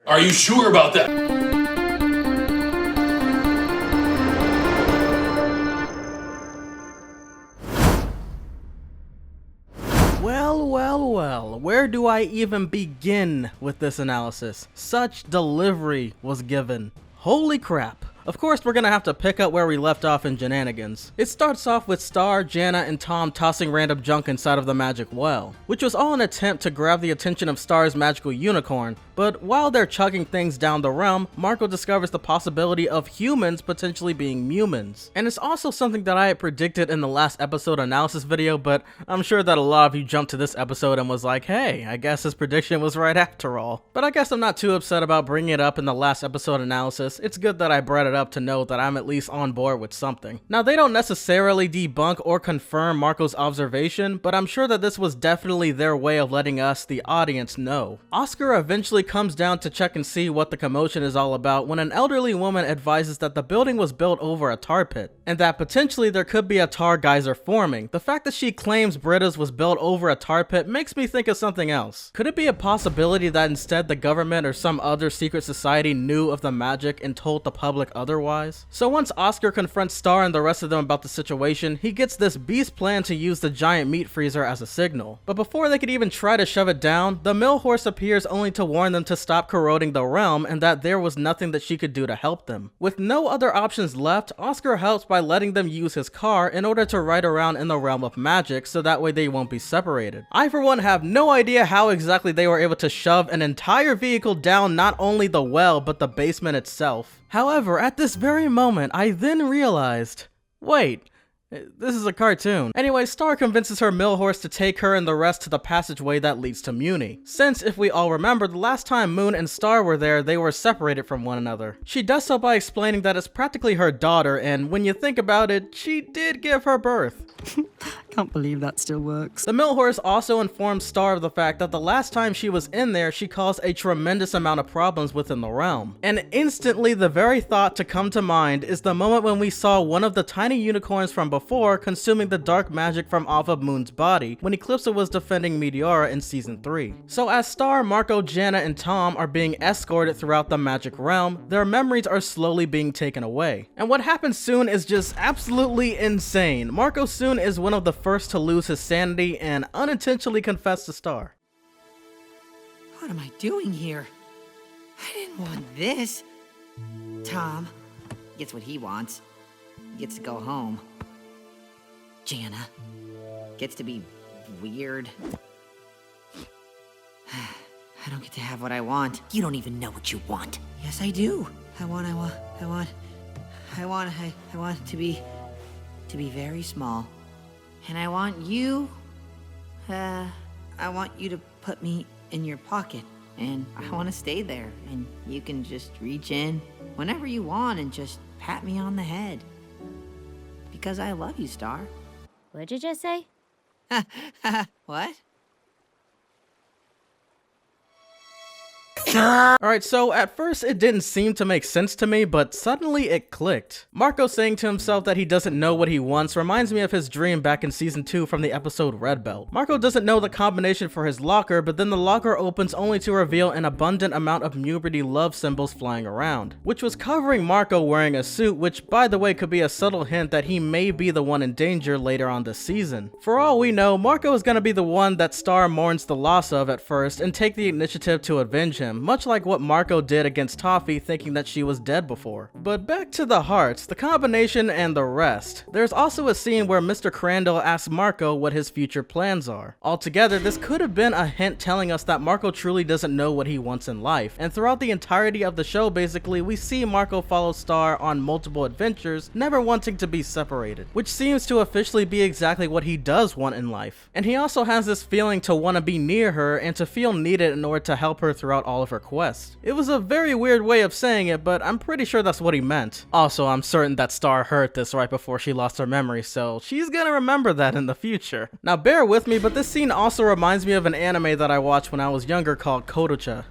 Are you sure about that? Well, where do I even begin with this analysis? Such delivery was given. Holy crap. Of course, we're gonna have to pick up where we left off in Shenanigans. It starts off with Star, Jana, and Tom tossing random junk inside of the magic well, which was all an attempt to grab the attention of Star's magical unicorn. But while they're chugging things down the realm, Marco discovers the possibility of humans potentially being Mewmins. And it's also something that I had predicted in the last episode analysis video, but I'm sure that a lot of you jumped to this episode and was like, hey, I guess his prediction was right after all. But I guess I'm not too upset about bringing it up in the last episode analysis. It's good that I brought it up to know that I'm at least on board with something. Now, they don't necessarily debunk or confirm Marco's observation, but I'm sure that this was definitely their way of letting us, the audience, know. Oscar eventually comes down to check and see what the commotion is all about when an elderly woman advises that the building was built over a tar pit, and that potentially there could be a tar geyser forming. The fact that she claims Britta's was built over a tar pit makes me think of something else. Could it be a possibility that instead the government or some other secret society knew of the magic and told the public otherwise? So once Oscar confronts Star and the rest of them about the situation, he gets this beast plan to use the giant meat freezer as a signal. But before they could even try to shove it down, the mill horse appears only to warn them to stop corroding the realm and that there was nothing that she could do to help them. With no other options left, Oscar helps by letting them use his car in order to ride around in the realm of magic so that way they won't be separated. I for one have no idea how exactly they were able to shove an entire vehicle down not only the well but the basement itself. However, at this very moment, I then realized, wait, this is a cartoon. Anyway, Star convinces her mill horse to take her and the rest to the passageway that leads to Mewni, since if we all remember, the last time Moon and Star were there, they were separated from one another. She does so by explaining that it's practically her daughter, and when you think about it, she did give her birth. Can't believe that still works. The mill horse also informs Star of the fact that the last time she was in there, she caused a tremendous amount of problems within the realm. And instantly, the very thought to come to mind is the moment when we saw one of the tiny unicorns from before consuming the dark magic from off of Moon's body when Eclipsa was defending Meteora in Season 3. So as Star, Marco, Jana, and Tom are being escorted throughout the magic realm, their memories are slowly being taken away. And what happens soon is just absolutely insane. Marco soon is one of the first to lose his sanity and unintentionally confess to Star. What am I doing here? I didn't want this. Tom gets what he wants. He gets to go home. Jana gets to be weird. I don't get to have what I want. You don't even know what you want. Yes, I do. I want to be very small. And I want you, I want you to put me in your pocket. And I want to stay there. And you can just reach in whenever you want and just pat me on the head. Because I love you, Star. What'd you just say? What? Alright, so at first it didn't seem to make sense to me, but suddenly it clicked. Marco saying to himself that he doesn't know what he wants reminds me of his dream back in Season 2 from the episode Red Belt. Marco doesn't know the combination for his locker, but then the locker opens only to reveal an abundant amount of Muberty love symbols flying around, which was covering Marco wearing a suit, which by the way could be a subtle hint that he may be the one in danger later on this season. For all we know, Marco is going to be the one that Star mourns the loss of at first and take the initiative to avenge him, much like what Marco did against Toffee thinking that she was dead before. But back to the hearts, the combination, and the rest. There's also a scene where Mr. Crandall asks Marco what his future plans are. Altogether, this could have been a hint telling us that Marco truly doesn't know what he wants in life, and throughout the entirety of the show basically, we see Marco follow Star on multiple adventures, never wanting to be separated, which seems to officially be exactly what he does want in life. And he also has this feeling to want to be near her and to feel needed in order to help her throughout all of her quests. It was a very weird way of saying it, but I'm pretty sure that's what he meant. Also, I'm certain that Star heard this right before she lost her memory, so she's gonna remember that in the future. Now bear with me, but this scene also reminds me of an anime that I watched when I was younger called Kodocha.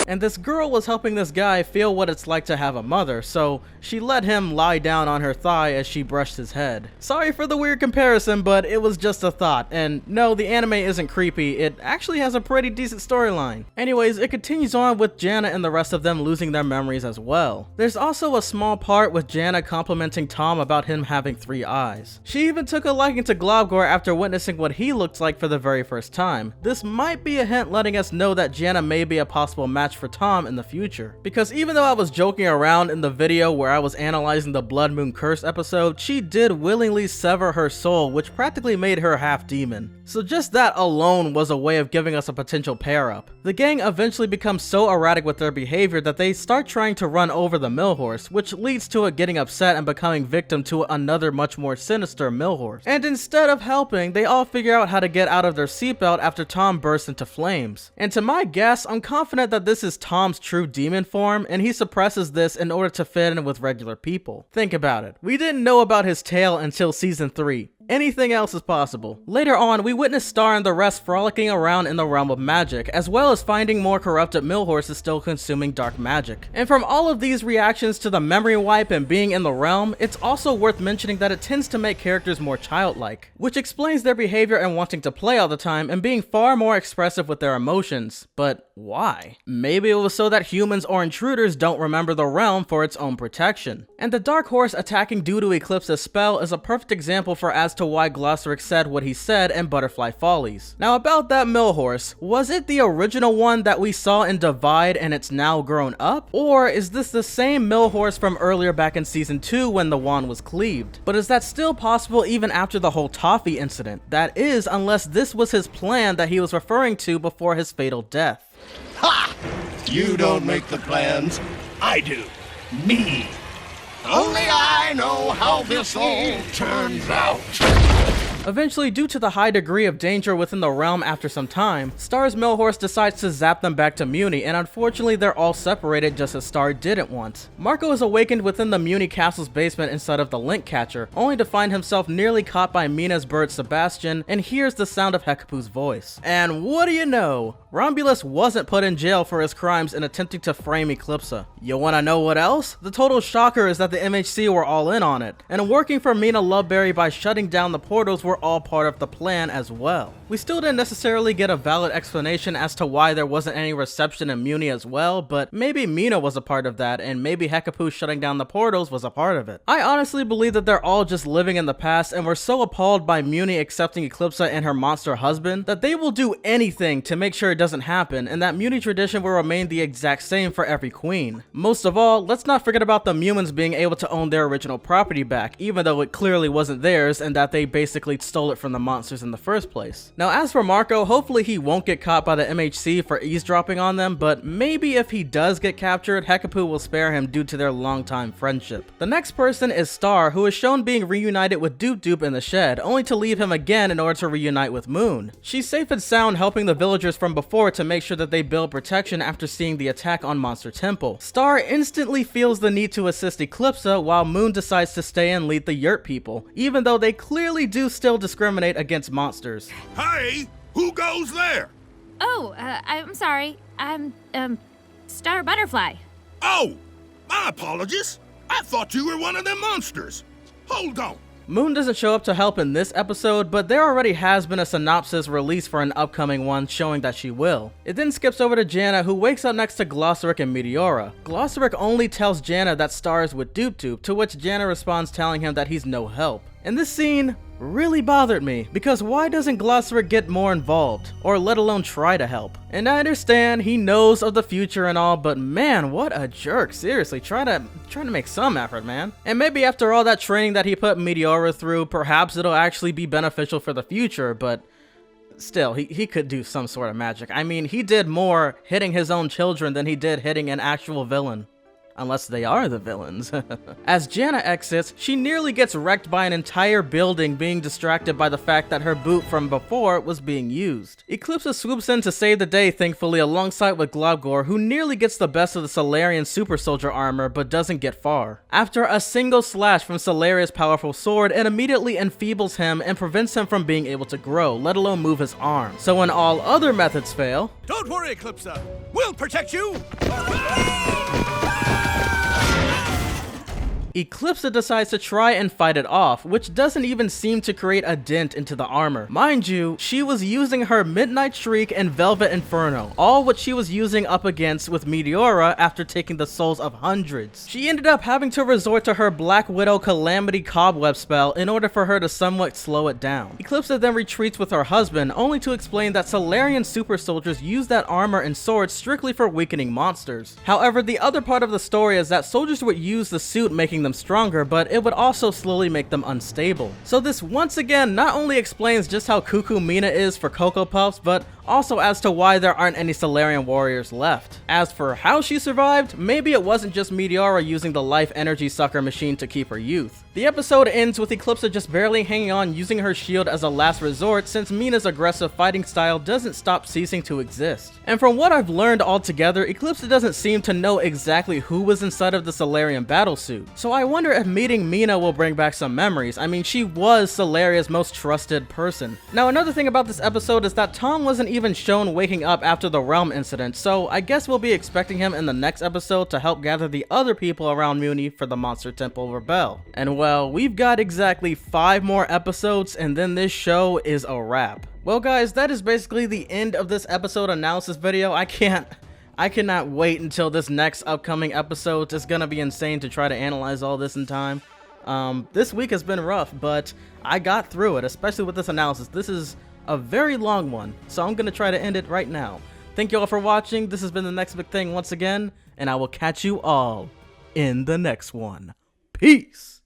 And this girl was helping this guy feel what it's like to have a mother, so she let him lie down on her thigh as she brushed his head. Sorry for the weird comparison, but it was just a thought, and no, the anime isn't creepy, it actually has a pretty decent storyline. Anyways, it continues on with Jana and the rest of them losing their memories as well. There's also a small part with Jana complimenting Tom about him having 3 eyes. She even took a liking to Globgor after witnessing what he looked like for the very first time. This might be a hint letting us know that Jana may be a possible match for Tom in the future. Because even though I was joking around in the video where I was analyzing the Blood Moon Curse episode, she did willingly sever her soul, which practically made her half demon. So just that alone was a way of giving us a potential pair up. The gang eventually becomes so erratic with their behavior that they start trying to run over the mill horse, which leads to it getting upset and becoming victim to another much more sinister mill horse. And instead of helping, they all figure out how to get out of their seatbelt after Tom bursts into flames. And to my guess, I'm confident that this is Tom's true demon form, and he suppresses this in order to fit in with regular people. Think about it. We didn't know about his tail until season 3. Anything else is possible. Later on, we witness Star and the rest frolicking around in the realm of magic, as well as finding more corrupted mill horses still consuming dark magic. And from all of these reactions to the memory wipe and being in the realm, it's also worth mentioning that it tends to make characters more childlike, which explains their behavior and wanting to play all the time and being far more expressive with their emotions. But why? Maybe it was so that humans or intruders don't remember the realm for its own protection. And the dark horse attacking due to Eclipse's spell is a perfect example for as to why Glossaryck said what he said in Butterfly Follies. Now about that mill horse, was it the original one that we saw in Divide and it's now grown up? Or is this the same mill horse from earlier back in season 2 when the wand was cleaved? But is that still possible even after the whole Toffee incident? That is, unless this was his plan that he was referring to before his fatal death. Ha! You don't make the plans. I do. Me. Only I know how this all turns out. Eventually, due to the high degree of danger within the realm after some time, Star's mill horse decides to zap them back to Mewni, and unfortunately they're all separated just as Star didn't want. Marco is awakened within the Mewni castle's basement inside of the link catcher, only to find himself nearly caught by Mina's bird Sebastian, and hears the sound of Hecapu's voice. And what do you know? Romulus wasn't put in jail for his crimes in attempting to frame Eclipsa. You wanna know what else? The total shocker is that the MHC were all in on it, and working for Mina Loveberry by shutting down the portals were all part of the plan as well. We still didn't necessarily get a valid explanation as to why there wasn't any reception in Mewni as well, but maybe Mina was a part of that, and maybe Hecapu shutting down the portals was a part of it. I honestly believe that they're all just living in the past and were so appalled by Mewni accepting Eclipsa and her monster husband that they will do anything to make sure it doesn't happen, and that Mewni tradition will remain the exact same for every queen. Most of all, let's not forget about the Mewmans being able to own their original property back, even though it clearly wasn't theirs and that they basically stole it from the monsters in the first place. Now as for Marco, hopefully he won't get caught by the MHC for eavesdropping on them, but maybe if he does get captured, Hecapu will spare him due to their longtime friendship. The next person is Star, who is shown being reunited with Doop Doop in the shed, only to leave him again in order to reunite with Moon. She's safe and sound helping the villagers from before to make sure that they build protection after seeing the attack on Monster Temple. Star instantly feels the need to assist Eclipsa, while Moon decides to stay and lead the Yurt people, even though they clearly do still discriminate against monsters. Hey, who goes there? Oh, I'm sorry. I'm, Star Butterfly. Oh, my apologies. I thought you were one of them monsters. Hold on. Moon doesn't show up to help in this episode, but there already has been a synopsis released for an upcoming one showing that she will. It then skips over to Jana, who wakes up next to Glossaryck and Meteora. Glossaryck only tells Jana that Star is with Doop Doop, to which Jana responds telling him that he's no help. And this scene really bothered me, because why doesn't Glossaryck get more involved, or let alone try to help? And I understand he knows of the future and all, but man, what a jerk. Seriously, try to make some effort, man. And maybe after all that training that he put Meteora through, perhaps it'll actually be beneficial for the future, but still, he could do some sort of magic. I mean, he did more hitting his own children than he did hitting an actual villain. Unless they are the villains. As Janna exits, she nearly gets wrecked by an entire building being distracted by the fact that her boot from before was being used. Eclipsa swoops in to save the day, thankfully, alongside with Globgor, who nearly gets the best of the Solarian super soldier armor but doesn't get far. After a single slash from Solaria's powerful sword, it immediately enfeebles him and prevents him from being able to grow, let alone move his arm. So when all other methods fail, Don't worry, Eclipsa. We'll protect you. Eclipsa decides to try and fight it off, which doesn't even seem to create a dent into the armor. Mind you, she was using her Midnight Shriek and Velvet Inferno, all what she was using up against with Meteora after taking the souls of hundreds. She ended up having to resort to her Black Widow Calamity Cobweb spell in order for her to somewhat slow it down. Eclipsa then retreats with her husband, only to explain that Solarian super soldiers use that armor and swords strictly for weakening monsters. However, the other part of the story is that soldiers would use the suit, making them stronger, but it would also slowly make them unstable. So this once again not only explains just how cuckoo Mina is for Cocoa Puffs, but also as to why there aren't any Solarian warriors left. As for how she survived, maybe it wasn't just Meteora using the life energy sucker machine to keep her youth. The episode ends with Eclipsa just barely hanging on, using her shield as a last resort, since Mina's aggressive fighting style doesn't stop ceasing to exist. And from what I've learned altogether, Eclipsa doesn't seem to know exactly who was inside of the Solarian battlesuit. So I wonder if meeting Mina will bring back some memories. I mean, she was Solaria's most trusted person. Now, another thing about this episode is that Tom wasn't even shown waking up after the realm incident, so I guess we'll be expecting him in the next episode to help gather the other people around Mewni for the Monster Temple Rebel. And well, we've got exactly 5 more episodes and then this show is a wrap. Well guys, that is basically the end of this episode analysis video. I cannot wait until this next upcoming episode. It's gonna be insane to try to analyze all this in time. This week has been rough, but I got through it, especially with this analysis. This is a very long one, so I'm gonna try to end it right now. Thank you all for watching. This has been The Next Big Thing once again, and I will catch you all in the next one. Peace!